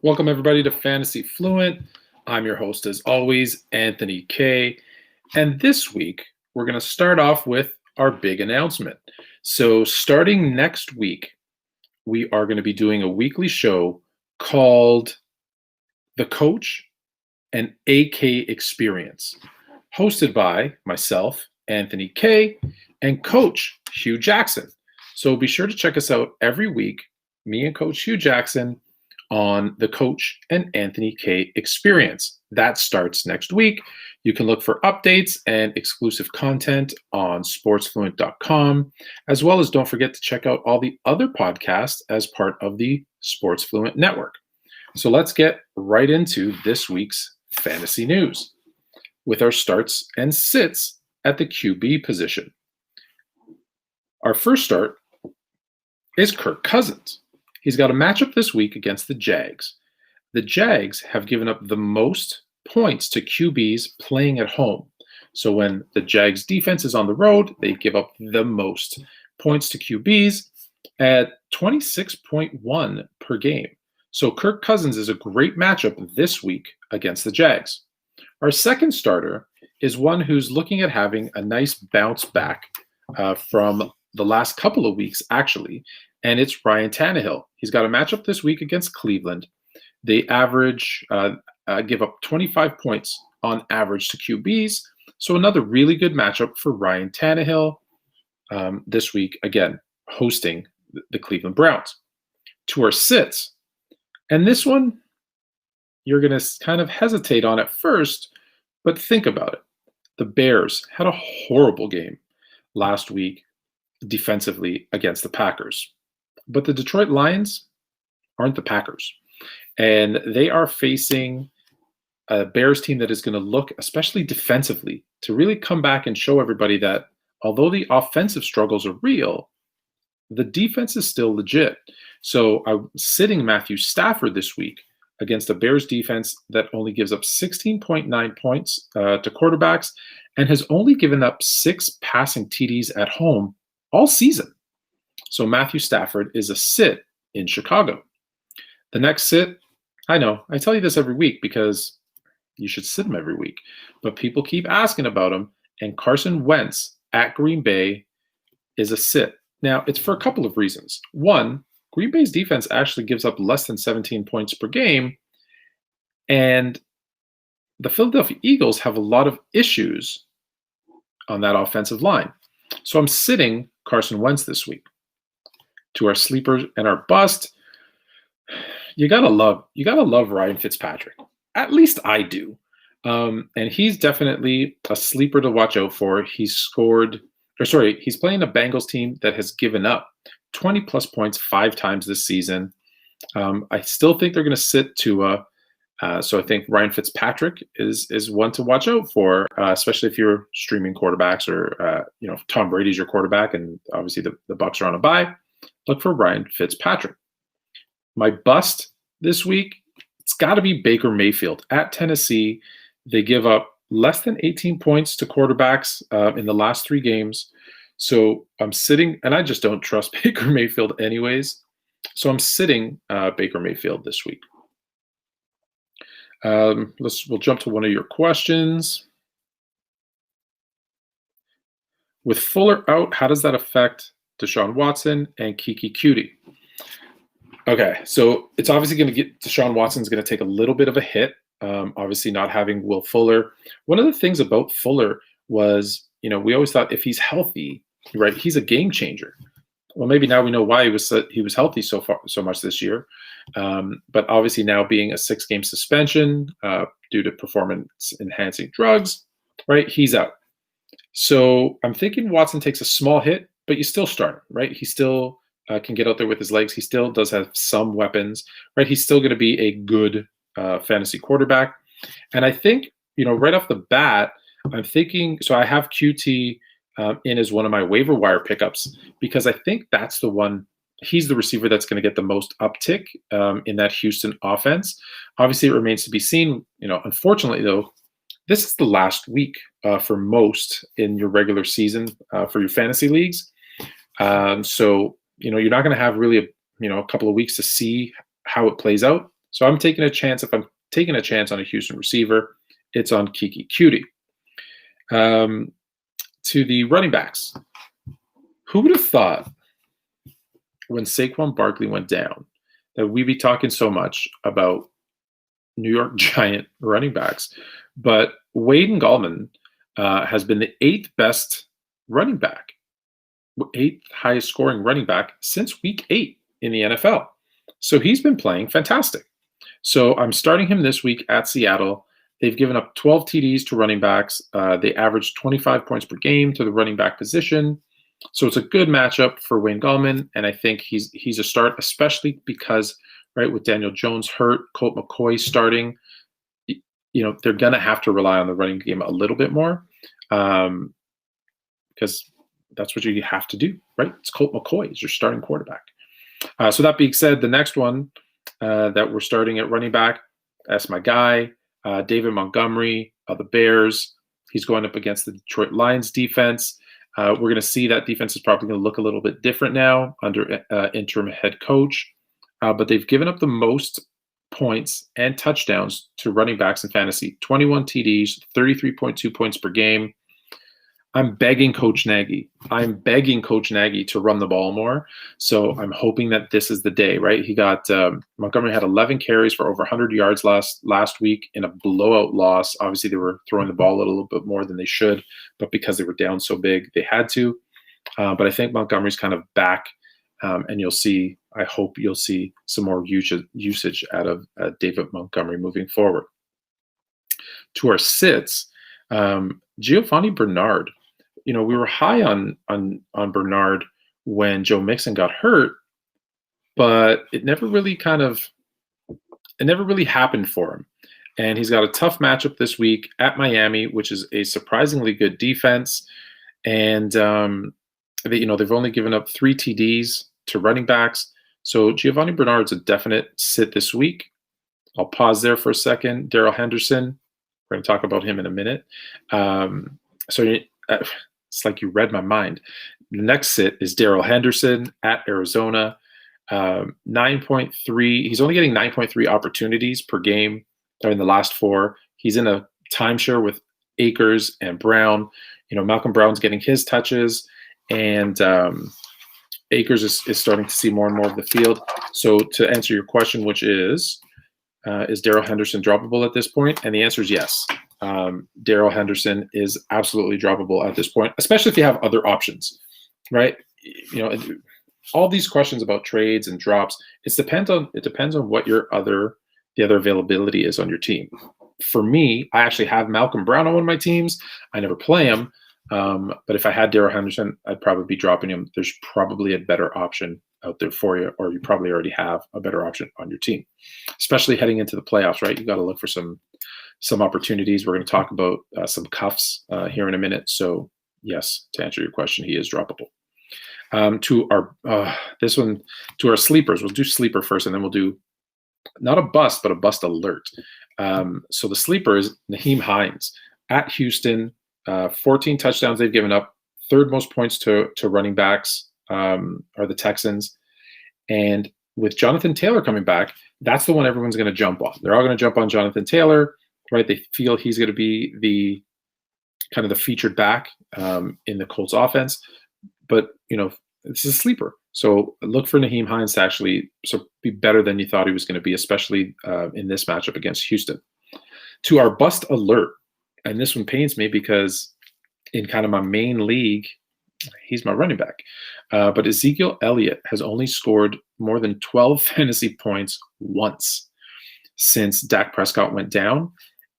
Welcome everybody to Fantasy Fluent. I'm your host as always, Anthony K. And this week, we're going to start off with our big announcement. So starting next week, we are going to be doing a weekly show called The Coach and AK Experience, hosted by myself, Anthony K, and Coach Hugh Jackson. So be sure to check us out every week, me and Coach Hugh Jackson, on the Coach and Anthony K Experience. That starts next week. You can look for updates and exclusive content on sportsfluent.com, as well as don't forget to check out all the other podcasts as part of the Sports Fluent Network. So let's get right into this week's fantasy news with our starts and sits at the QB position. Our first start is Kirk Cousins. He's got a matchup this week against the Jags. The Jags have given up the most points to QBs playing at home. So when the Jags defense is on the road, they give up the most points to QBs at 26.1 per game. So Kirk Cousins is a great matchup this week against the Jags. Our second starter is one who's looking at having a nice bounce back from the last couple of weeks, actually, and it's Ryan Tannehill. He's got a matchup this week against Cleveland. They give up 25 points on average to QBs. So another really good matchup for Ryan Tannehill this week, again, hosting the Cleveland Browns. To our sits, and this one, you're going to kind of hesitate on at first, but think about it. The Bears had a horrible game last week defensively against the Packers. But the Detroit Lions aren't the Packers. And they are facing a Bears team that is going to look, especially defensively, to really come back and show everybody that although the offensive struggles are real, the defense is still legit. So I'm sitting Matthew Stafford this week against a Bears defense that only gives up 16.9 points to quarterbacks and has only given up 6 passing TDs at home all season. So Matthew Stafford is a sit in Chicago. The next sit, I know, I tell you this every week because you should sit him every week, but people keep asking about him, and Carson Wentz at Green Bay is a sit. Now, it's for a couple of reasons. One, Green Bay's defense actually gives up less than 17 points per game, and the Philadelphia Eagles have a lot of issues on that offensive line. So I'm sitting Carson Wentz this week. To our sleepers and our bust, you gotta love Ryan Fitzpatrick. At least I do. And he's definitely a sleeper to watch out for. He's playing a Bengals team that has given up 20 plus points 5 times this season. I still think they're going to sit Tua. So I think Ryan Fitzpatrick is one to watch out for, especially if you're streaming quarterbacks or Tom Brady's your quarterback, and obviously the Bucs are on a bye. Look for Ryan Fitzpatrick. My bust this week, it's got to be Baker Mayfield. At Tennessee, they give up less than 18 points to quarterbacks in the last 3 games. So I'm sitting, and I just don't trust Baker Mayfield anyways. So I'm sitting Baker Mayfield this week. We'll jump to one of your questions. With Fuller out, how does that affect Deshaun Watson and Kiki Cutie? Okay, so it's obviously going to get Deshaun Watson's going to take a little bit of a hit. Obviously, not having Will Fuller. One of the things about Fuller was, we always thought if he's healthy, right, he's a game changer. Well, maybe now we know why he was healthy so much this year. But obviously now being a 6-game suspension due to performance-enhancing drugs, right, he's out. So I'm thinking Watson takes a small hit, but you still start him, right? He still can get out there with his legs. He still does have some weapons, right? He's still going to be a good fantasy quarterback. And I think, right off the bat, I'm thinking, so I have QT in as one of my waiver wire pickups because I think that's the one, he's the receiver that's going to get the most uptick in that Houston offense. Obviously, it remains to be seen. Unfortunately, though, this is the last week for most in your regular season for your fantasy leagues. So, you're not going to have really a couple of weeks to see how it plays out. So I'm taking a chance. If I'm taking a chance on a Houston receiver, it's on Kiki Cutie. To the running backs, who would have thought when Saquon Barkley went down that we'd be talking so much about New York Giant running backs? But Wade and Gallman has been the 8th best running back, 8th highest scoring running back since week 8 in the NFL. So he's been playing fantastic. So I'm starting him this week at Seattle. They've given up 12 TDs to running backs. They average 25 points per game to the running back position. So it's a good matchup for Wayne Gallman, and I think he's a start, especially because, right, with Daniel Jones hurt, Colt McCoy starting, they're going to have to rely on the running game a little bit more, because that's what you have to do, right? It's Colt McCoy is your starting quarterback. So that being said, the next one that we're starting at running back, that's my guy, David Montgomery of the Bears. He's going up against the Detroit Lions defense. We're going to see that defense is probably going to look a little bit different now under interim head coach. But they've given up the most points and touchdowns to running backs in fantasy, 21 TDs, 33.2 points per game. I'm begging Coach Nagy to run the ball more. So I'm hoping that this is the day, right? He got Montgomery had 11 carries for over 100 yards last week in a blowout loss. Obviously, they were throwing the ball a little bit more than they should, but because they were down so big, they had to. But I think Montgomery's kind of back, and I hope you'll see some more usage out of David Montgomery moving forward. To our sits, Giovani Bernard. We were high on Bernard when Joe Mixon got hurt, but it never really happened for him. And he's got a tough matchup this week at Miami, which is a surprisingly good defense. And they've only given up 3 TDs to running backs. So Giovani Bernard's a definite sit this week. I'll pause there for a second. Darrell Henderson, we're going to talk about him in a minute. It's like you read my mind. The next sit is Darrell Henderson at Arizona. 9.3. He's only getting 9.3 opportunities per game in the last 4. He's in a timeshare with Akers and Brown. Malcolm Brown's getting his touches, and Akers is starting to see more and more of the field. So to answer your question, which is Darrell Henderson droppable at this point? And the answer is yes. Darrell Henderson is absolutely droppable at this point, especially if you have other options, right? All these questions about trades and drops, it depends on what the other availability is on your team. For me, I actually have Malcolm Brown on one of my teams. I never play him, but if I had Darrell Henderson, I'd probably be dropping him. There's probably a better option out there for you, or you probably already have a better option on your team, especially heading into the playoffs, right? You got to look for some opportunities. We're going to talk about some cuffs here in a minute. So yes, to answer your question, he is droppable. To our sleepers, we'll do sleeper first, and then we'll do not a bust, but a bust alert. So the sleeper is Nyheim Hines at Houston. 14 touchdowns they've given up. 3rd most points to running backs are the Texans. And with Jonathan Taylor coming back, that's the one everyone's going to jump on. They're all going to jump on Jonathan Taylor, right? They feel he's going to be the kind of the featured back in the Colts offense. But, this is a sleeper. So look for Nyheim Hines to actually be better than you thought he was going to be, especially in this matchup against Houston. To our bust alert, and this one pains me because in kind of my main league, he's my running back. But Ezekiel Elliott has only scored more than 12 fantasy points once since Dak Prescott went down.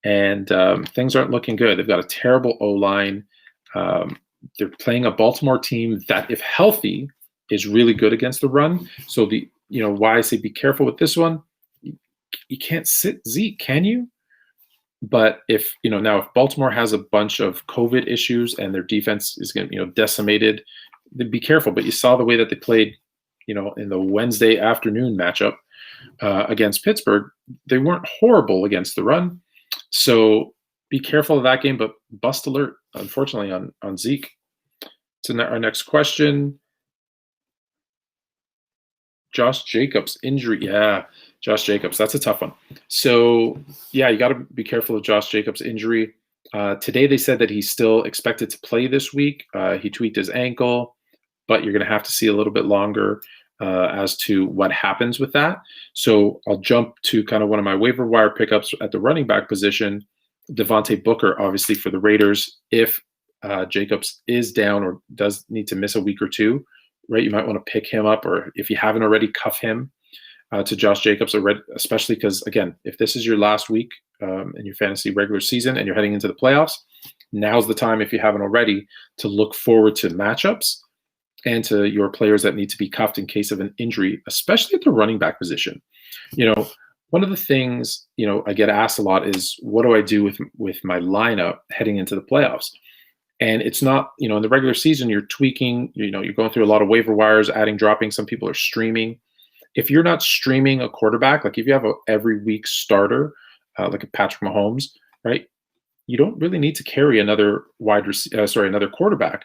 And things aren't looking good. They've got a terrible O-line. They're playing a Baltimore team that, if healthy, is really good against the run. So why I say be careful with this one. You can't sit Zeke, can you? But if Baltimore has a bunch of COVID issues and their defense is going to decimated, then be careful. But you saw the way that they played, in the Wednesday afternoon matchup against Pittsburgh. They weren't horrible against the run. So be careful of that game, but bust alert, unfortunately, on Zeke. So our next question. Josh Jacobs injury. Yeah, Josh Jacobs, that's a tough one. So, yeah, you got to be careful of Josh Jacobs' injury. Today they said that he's still expected to play this week. He tweaked his ankle, but you're going to have to see a little bit longer as to what happens with that. So I'll jump to kind of one of my waiver wire pickups at the running back position. Devontae Booker, obviously for the Raiders, if Jacobs is down or does need to miss a week or two, right? You might want to pick him up, or if you haven't already, cuff him to Josh Jacobs, especially because, again, if this is your last week in your fantasy regular season and you're heading into the playoffs, now's the time, if you haven't already, to look forward to matchups and to your players that need to be cuffed in case of an injury, especially at the running back position. One of the things, I get asked a lot is, what do I do with my lineup heading into the playoffs? And it's not, in the regular season, you're tweaking, you're going through a lot of waiver wires, adding, dropping. Some people are streaming. If you're not streaming a quarterback, like if you have a every week starter, like a Patrick Mahomes, right? You don't really need to carry another another quarterback,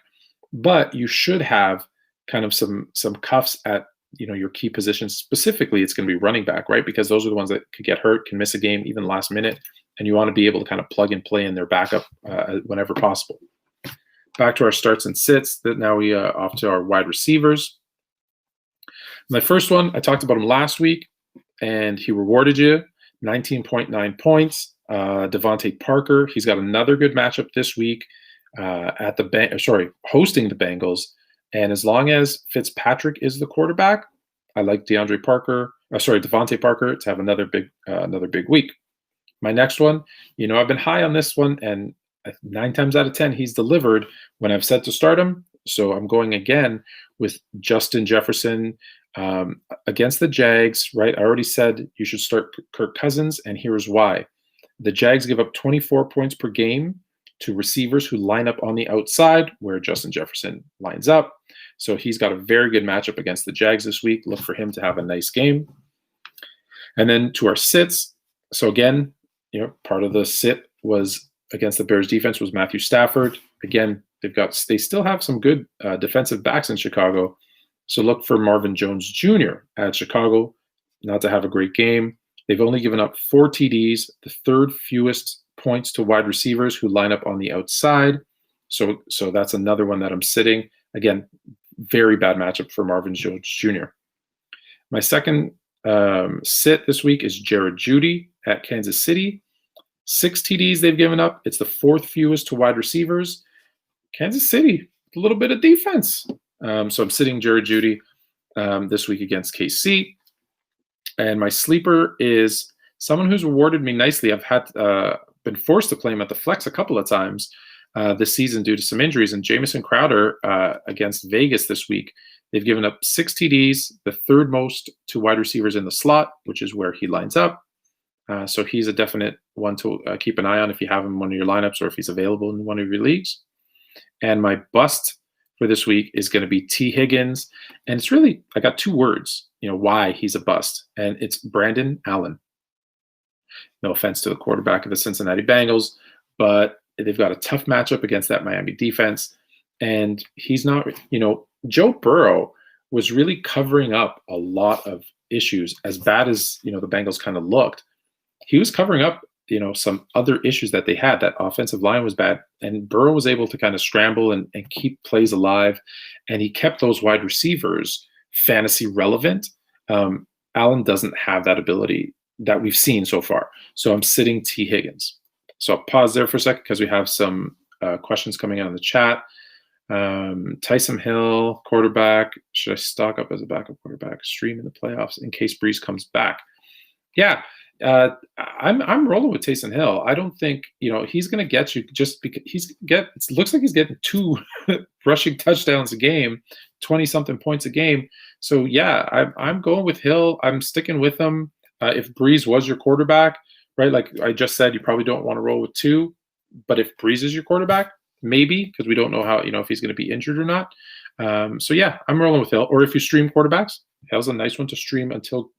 but you should have kind of some cuffs at your key positions. Specifically, it's going to be running back, right? Because those are the ones that could get hurt, can miss a game even last minute, and you want to be able to kind of plug and play in their backup whenever possible. Back to our starts and sits. That now we off to our wide receivers. My first one, I talked about him last week, and he rewarded you 19.9 points. Devontae Parker, he's got another good matchup this week hosting the Bengals. And as long as Fitzpatrick is the quarterback, I like Devontae Parker to have another big week. My next one, I've been high on this one, and 9 times out of 10 he's delivered when I've said to start him. So I'm going again with Justin Jefferson against the Jags, right? I already said you should start Kirk Cousins, and here's why. The Jags give up 24 points per game to receivers who line up on the outside where Justin Jefferson lines up. So he's got a very good matchup against the Jags this week. Look for him to have a nice game. And then to our sits. So again, part of the sit was against the Bears defense was Matthew Stafford. Again, they still have some good defensive backs in Chicago. So look for Marvin Jones Jr. at Chicago, not to have a great game. They've only given up 4 TDs, the third fewest points to wide receivers who line up on the outside. So that's another one that I'm sitting. Again, very bad matchup for Marvin Jones Jr. My second sit this week is Jared Jeudy at Kansas City. 6 TDs they've given up. It's the 4th fewest to wide receivers. Kansas City, a little bit of defense. So I'm sitting Jared Jeudy this week against KC. And my sleeper is someone who's rewarded me nicely. I've been forced to play him at the flex a couple of times this season due to some injuries. And Jamison Crowder against Vegas this week, they've given up 6 TDs, the 3rd most to wide receivers in the slot, which is where he lines up. So he's a definite one to keep an eye on if you have him in one of your lineups or if he's available in one of your leagues. And my bust for this week is going to be T. Higgins. And it's really, I got 2 words, why he's a bust. And it's Brandon Allen. No offense to the quarterback of the Cincinnati Bengals, but they've got a tough matchup against that Miami defense. And he's not, Joe Burrow was really covering up a lot of issues. As bad as, the Bengals kind of looked, he was covering up, some other issues that they had. That offensive line was bad, and Burrow was able to kind of scramble and keep plays alive, and he kept those wide receivers fantasy relevant. Allen doesn't have that ability that we've seen so far. So I'm sitting T. Higgins. So I'll pause there for a second because we have some questions coming out in the chat. Taysom Hill, quarterback. Should I stock up as a backup quarterback? Stream in the playoffs in case Breeze comes back. Yeah. I'm rolling with Taysom Hill. I don't think he's going to get you just because it looks like he's getting 2 rushing touchdowns a game, 20-something points a game. So yeah, I'm going with Hill. I'm sticking with him. If Breeze was your quarterback, right? Like I just said, you probably don't want to roll with 2. But if Breeze is your quarterback, maybe, because we don't know how if he's going to be injured or not. So yeah, I'm rolling with Hill. Or if you stream quarterbacks, Hill's a nice one to stream until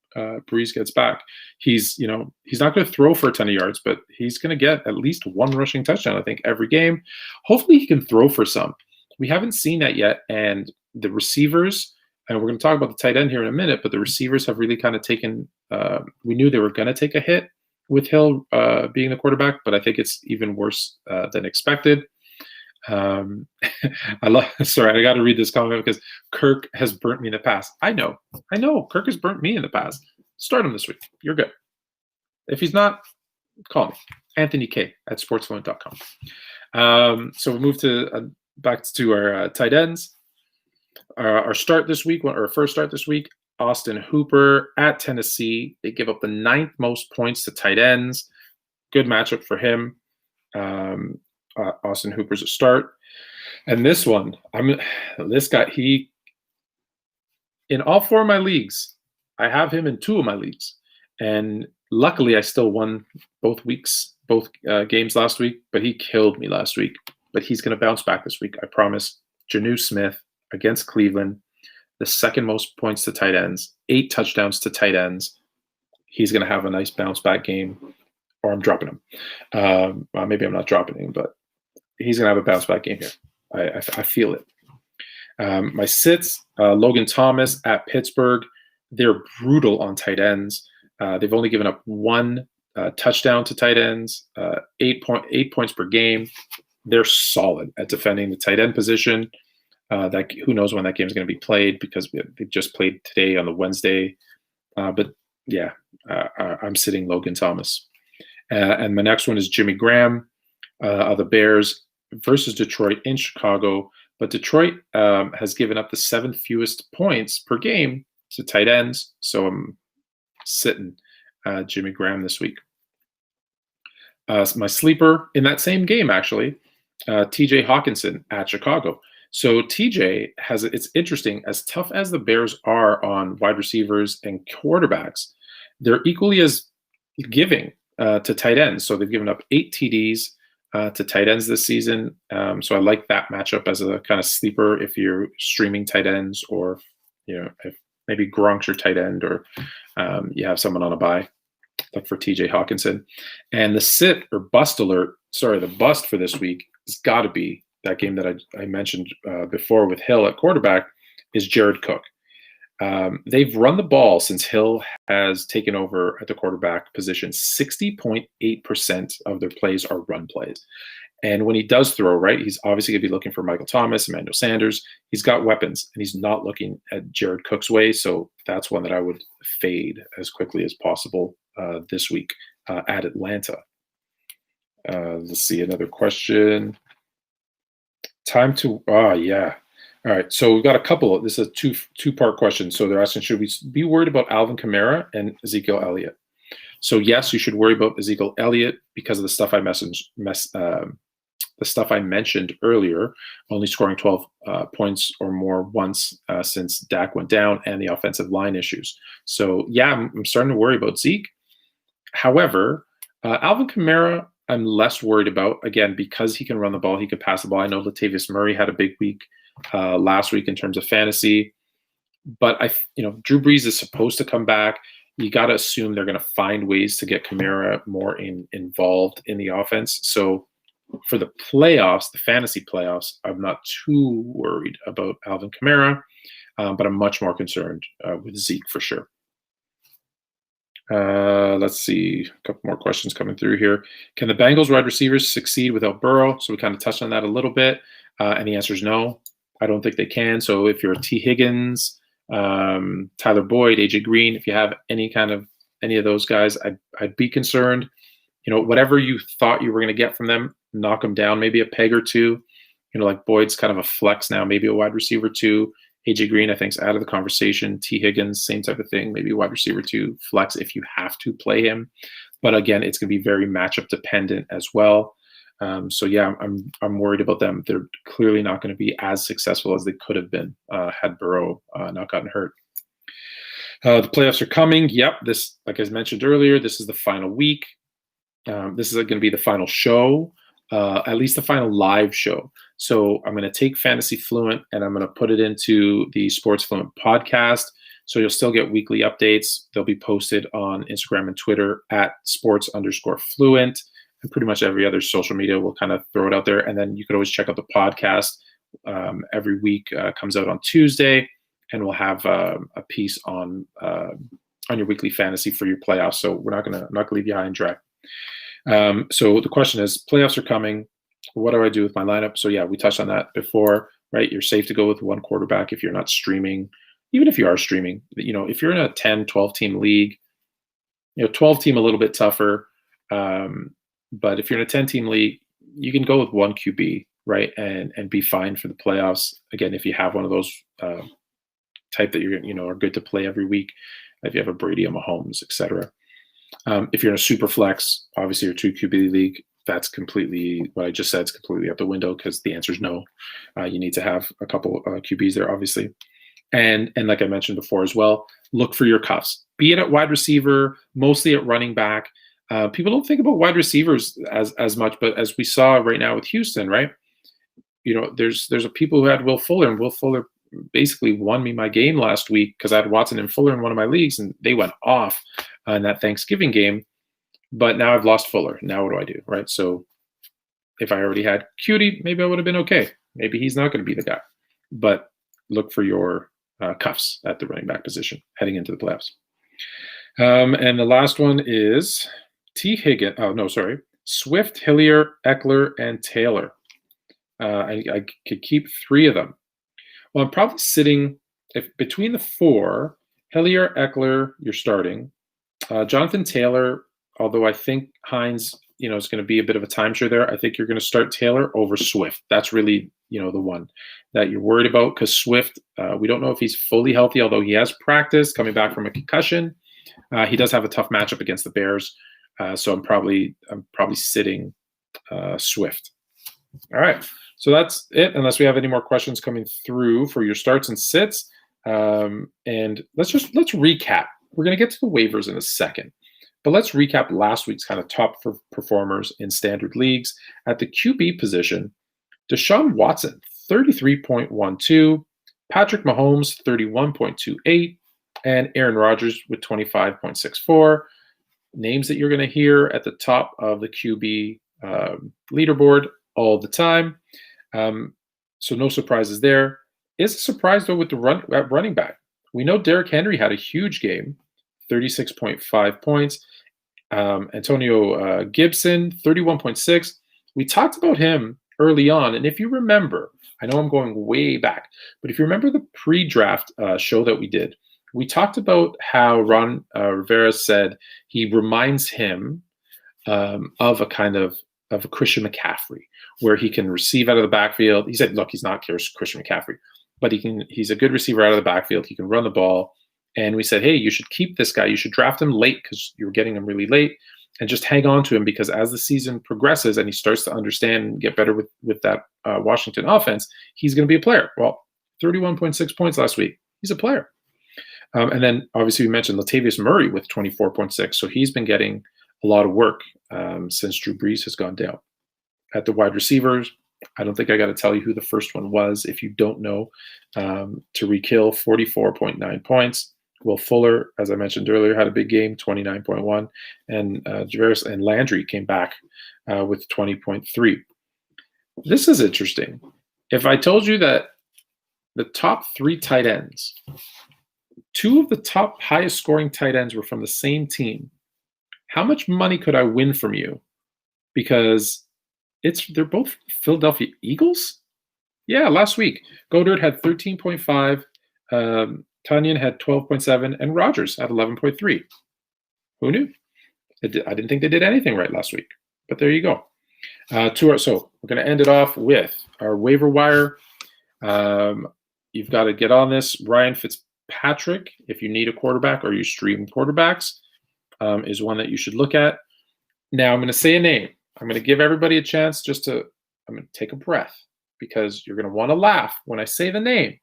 Breeze gets back. He's not going to throw for a ton of yards, but he's going to get at least 1 rushing touchdown, I think, every game. Hopefully he can throw for some. We haven't seen that yet. And the receivers, and we're going to talk about the tight end here in a minute, but the receivers have really kind of taken we knew they were going to take a hit with Hill being the quarterback, but I think it's even worse than expected. Sorry, I got to read this comment because Kirk has burnt me in the past. I know. Kirk has burnt me in the past. Start him this week. You're good. If he's not, call me. Anthony K at sportsfluent.com. So we move to back to our tight ends. Our start this week, our first start this week, Austin Hooper at Tennessee. They give up the 9th most points to tight ends. Good matchup for him. Austin Hooper's a start. And this one, this guy, in all 4 of my leagues, I have him in 2 of my leagues. And luckily, I still won both games last week, but he killed me last week. But he's going to bounce back this week, I promise. Jonnu Smith against Cleveland, the 2nd most points to tight ends, 8 touchdowns to tight ends. He's going to have a nice bounce back game, or I'm dropping him. Maybe I'm not dropping him, but he's going to have a bounce back game here. I feel it. My sits, Logan Thomas at Pittsburgh. They're brutal on tight ends. They've only given up 1 touchdown to tight ends, 8 points per game. They're solid at defending the tight end position. Who knows when that game is going to be played because they just played today on the Wednesday. But yeah, I'm sitting Logan Thomas. And my next one is Jimmy Graham of the Bears versus Detroit in Chicago. But Detroit has given up the 7th fewest points per game to tight ends. So I'm sitting Jimmy Graham this week. My sleeper in that same game, actually, TJ Hawkinson at Chicago. So TJ it's interesting, as tough as the Bears are on wide receivers and quarterbacks, they're equally as giving to tight ends. So they've given up 8 TDs to tight ends this season. So I like that matchup as a kind of sleeper if you're streaming tight ends, or if maybe Gronk's your tight end, or you have someone on a bye. Look for TJ Hawkinson. And the sit or bust alert, the bust for this week has got to be that game that I mentioned before with Hill at quarterback, is Jared Cook. They've run the ball since Hill has taken over at the quarterback position. 60.8% of their plays are run plays. And when he does throw, right, he's obviously going to be looking for Michael Thomas, Emmanuel Sanders. He's got weapons, and he's not looking at Jared Cook's way. So that's one that I would fade as quickly as possible this week at Atlanta. Let's see, another question. Yeah. All right, so we've got a couple. This is a two-part question. So they're asking, should we be worried about Alvin Kamara and Ezekiel Elliott? So yes, you should worry about Ezekiel Elliott because of the stuff I mentioned earlier, only scoring 12 points or more once since Dak went down, and the offensive line issues. So yeah, I'm starting to worry about Zeke. However, Alvin Kamara, I'm less worried about, again, because he can run the ball, he can pass the ball. I know Latavius Murray had a big week last week in terms of fantasy, but Drew Brees is supposed to come back. You got to assume they're going to find ways to get Kamara more involved in the offense. So for the playoffs, the fantasy playoffs, I'm not too worried about Alvin Kamara, but I'm much more concerned with Zeke for sure. Let's see, a couple more questions coming through here. Can the Bengals wide receivers succeed without Burrow? So we kind of touched on that a little bit, and the answer is no. I don't think they can. So if you're a T. Higgins, Tyler Boyd, AJ Green, if you have any of those guys, I'd be concerned. Whatever you thought you were going to get from them, knock them down maybe a peg or two. Like Boyd's kind of a flex now, maybe a wide receiver 2. AJ Green, I think, is out of the conversation. T. Higgins, same type of thing, maybe wide receiver 2, flex if you have to play him. But again, it's going to be very matchup dependent as well. So yeah, I'm worried about them. They're clearly not going to be as successful as they could have been had Burrow not gotten hurt. The playoffs are coming. Yep, this, like I mentioned earlier, this is the final week. This is going to be the final show, at least the final live show. So I'm going to take Fantasy Fluent and I'm going to put it into the Sports Fluent podcast. So you'll still get weekly updates. They'll be posted on Instagram and Twitter at sports_fluent. And pretty much every other social media will kind of throw it out there. And then you could always check out the podcast. Every week comes out on Tuesday. And we'll have a piece on on your weekly fantasy for your playoffs. So I'm not gonna leave you high and dry. So the question is, playoffs are coming. What do I do with my lineup? So yeah, we touched on that before, right? You're safe to go with one quarterback if you're not streaming. Even if you are streaming, if you're in a 10, 12 team league, 12 team a little bit tougher. But if you're in a 10 team league, you can go with one QB, right? And be fine for the playoffs. Again, if you have one of those type that are good to play every week, if you have a Brady, a Mahomes, etc. If you're in a super flex, obviously your 2 QB league, that's completely what I just said is completely out the window because the answer is no. You need to have a couple QBs there, obviously. And like I mentioned before as well, look for your cuffs. Be it at wide receiver, mostly at running back. People don't think about wide receivers as much, but as we saw right now with Houston, right? There's people who had Will Fuller, and Will Fuller basically won me my game last week because I had Watson and Fuller in one of my leagues, and they went off in that Thanksgiving game. But now I've lost Fuller. Now what do I do, right? So if I already had Cutie, maybe I would have been okay. Maybe he's not going to be the guy. But look for your cuffs at the running back position heading into the playoffs. And the last one is Swift, Hillier, Eckler, and Taylor. I could keep 3 of them. Well, I'm probably sitting between the 4. Hillier, Eckler, you're starting. Jonathan Taylor, although I think Hines, is going to be a bit of a timeshare there. I think you're going to start Taylor over Swift. That's really, the one that you're worried about because Swift, we don't know if he's fully healthy, although he has practiced coming back from a concussion. He does have a tough matchup against the Bears. So I'm probably sitting Swift. All right. So that's it, unless we have any more questions coming through for your starts and sits. And let's recap. We're going to get to the waivers in a second, but let's recap last week's kind of top performers in standard leagues. At the QB position, Deshaun Watson, 33.12, Patrick Mahomes, 31.28, and Aaron Rodgers with 25.64. Names that you're going to hear at the top of the QB leaderboard all the time. So no surprises there. Is a surprise, though, with the running back. We know Derrick Henry had a huge game, 36.5 points. Antonio Gibson, 31.6. We talked about him early on, and if you remember, I know I'm going way back, but if you remember the pre-draft show that we did, we talked about how Ron Rivera said he reminds him of a kind of a Christian McCaffrey, where he can receive out of the backfield. He said, look, he's not Christian McCaffrey, but he's a good receiver out of the backfield. He can run the ball. And we said, hey, you should keep this guy. You should draft him late because you were getting him really late, and just hang on to him because as the season progresses and he starts to understand and get better with that Washington offense, he's going to be a player. Well, 31.6 points last week. He's a player. And then obviously we mentioned Latavius Murray with 24.6. So he's been getting a lot of work since Drew Brees has gone down. At the wide receivers, I don't think I got to tell you who the first one was. If you don't know, Tyreek Hill, 44.9 points. Will Fuller, as I mentioned earlier, had a big game, 29.1. And Javarius and Landry came back with 20.3. This is interesting. If I told you that the top 3 tight ends, 2 of the top highest scoring tight ends were from the same team, how much money could I win from you? Because they're both Philadelphia Eagles? Yeah, last week. Goddard had 13.5, Tunyon had 12.7, and Rodgers had 11.3. Who knew? I didn't think they did anything right last week, but there you go. So we're going to end it off with our waiver wire. You've got to get on this. Ryan Fitzpatrick, if you need a quarterback or you stream quarterbacks, is one that you should look at. Now I'm going to say a name. I'm going to give everybody a chance I'm going to take a breath because you're going to want to laugh when I say the name.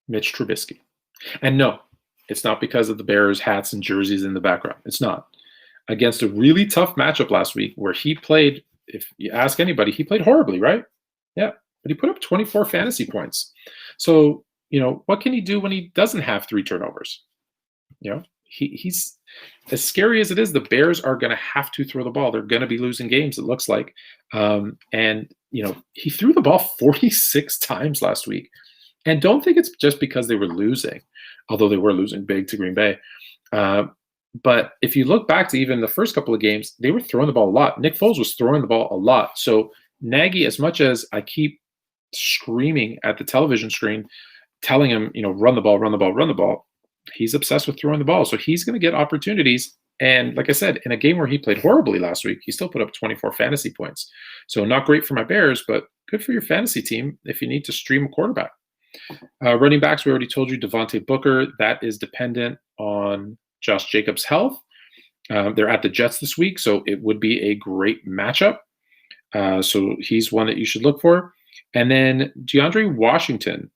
Mitch Trubisky. And no, it's not because of the Bears hats and jerseys in the background. It's not. Against a really tough matchup last week where he played, if you ask anybody, he played horribly, right? Yeah, but he put up 24 fantasy points. So, what can he do when he doesn't have 3 turnovers? He's as scary as it is. The Bears are going to have to throw the ball. They're going to be losing games, it looks like. And he threw the ball 46 times last week. And don't think it's just because they were losing, although they were losing big to Green Bay. But if you look back to even the first couple of games, they were throwing the ball a lot. Nick Foles was throwing the ball a lot. So Nagy, as much as I keep screaming at the television screen, telling him, run the ball, run the ball, run the ball, he's obsessed with throwing the ball. So he's going to get opportunities. And like I said, in a game where he played horribly last week, he still put up 24 fantasy points. So not great for my Bears, but good for your fantasy team if you need to stream a quarterback. Running backs, we already told you, Devontae Booker, that is dependent on Josh Jacobs' health. They're at the Jets this week, so it would be a great matchup. So he's one that you should look for. And then DeAndre Washington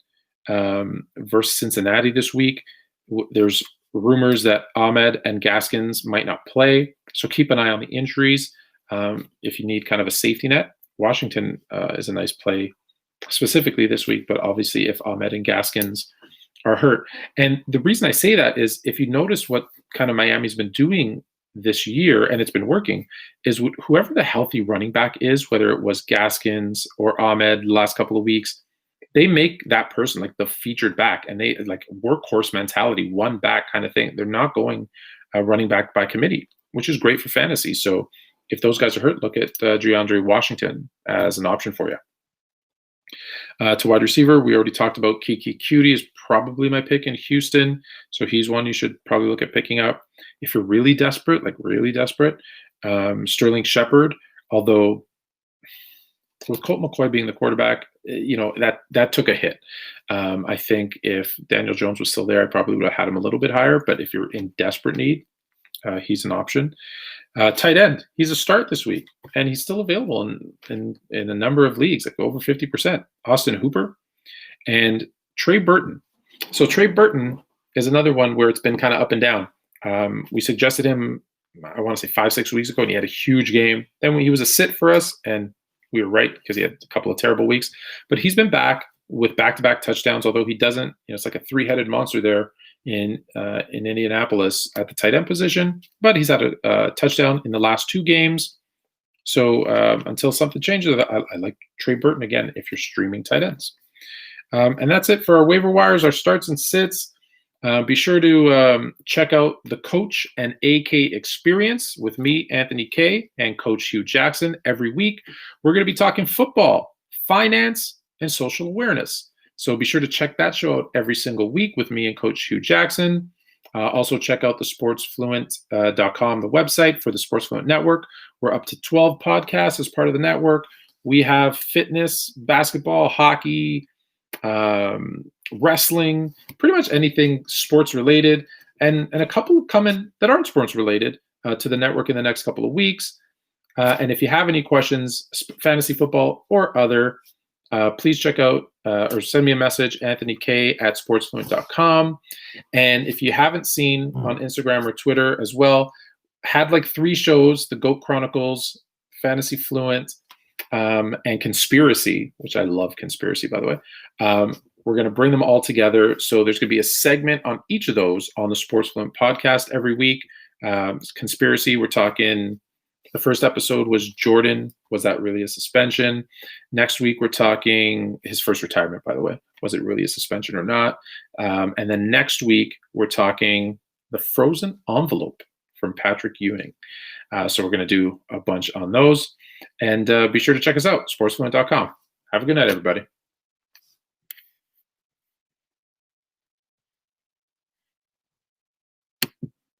versus Cincinnati this week. There's rumors that Ahmed and Gaskins might not play, so keep an eye on the injuries. If you need kind of a safety net, Washington is a nice play specifically this week, but obviously if Ahmed and Gaskins are hurt. And the reason I say that is if you notice what kind of Miami's been doing this year, and it's been working, is whoever the healthy running back is, whether it was Gaskins or Ahmed the last couple of weeks, they make that person like the featured back, and they like workhorse mentality, one back kind of thing. They're not going running back by committee, which is great for fantasy. So if those guys are hurt, look at DeAndre Washington as an option for you. To wide receiver, we already talked about Kiki Cutie is probably my pick in Houston. So he's one you should probably look at picking up. If you're really desperate, Sterling Shepard, although with Colt McCoy being the quarterback, that took a hit. I think if Daniel Jones was still there, I probably would have had him a little bit higher. But if you're in desperate need, he's an option. Tight end, he's a start this week, and he's still available in a number of leagues, like over 50%. Austin Hooper and Trey Burton. So Trey Burton is another one where it's been kind of up and down. We suggested him, I want to say 5-6 weeks ago, and he had a huge game. Then when he was a sit for us, and we were right because he had a couple of terrible weeks. But he's been back with back-to-back touchdowns, although he doesn't, it's like a three-headed monster there in Indianapolis at the tight end position. But he's had a touchdown in the last 2 games. So until something changes, I like Trey Burton again if you're streaming tight ends. And that's it for our waiver wires, our starts and sits. Be sure to check out the Coach and AK Experience with me, Anthony K, and Coach Hugh Jackson. Every week, we're going to be talking football, finance, and social awareness. So be sure to check that show out every single week with me and Coach Hugh Jackson. Also check out the sportsfluent.com, the website for the Sports Fluent Network. We're up to 12 podcasts as part of the network. We have fitness, basketball, hockey, wrestling, pretty much anything sports related, and a couple coming that aren't sports related to the network in the next couple of weeks. And if you have any questions, fantasy football or other, please check out or send me a message, anthonyk@sportsfluent.com. And if you haven't seen on Instagram or Twitter as well, had like 3 shows, the GOAT Chronicles, Fantasy Fluent, and Conspiracy, which I love Conspiracy, by the way. We're going to bring them all together. So there's going to be a segment on each of those on the Sports Fluent podcast every week. Conspiracy, we're talking, the first episode was Jordan. Was that really a suspension? Next week, we're talking his first retirement, by the way. Was it really a suspension or not? And then next week, we're talking the frozen envelope from Patrick Ewing. So we're going to do a bunch on those. And be sure to check us out, sportsfluent.com. Have a good night, everybody.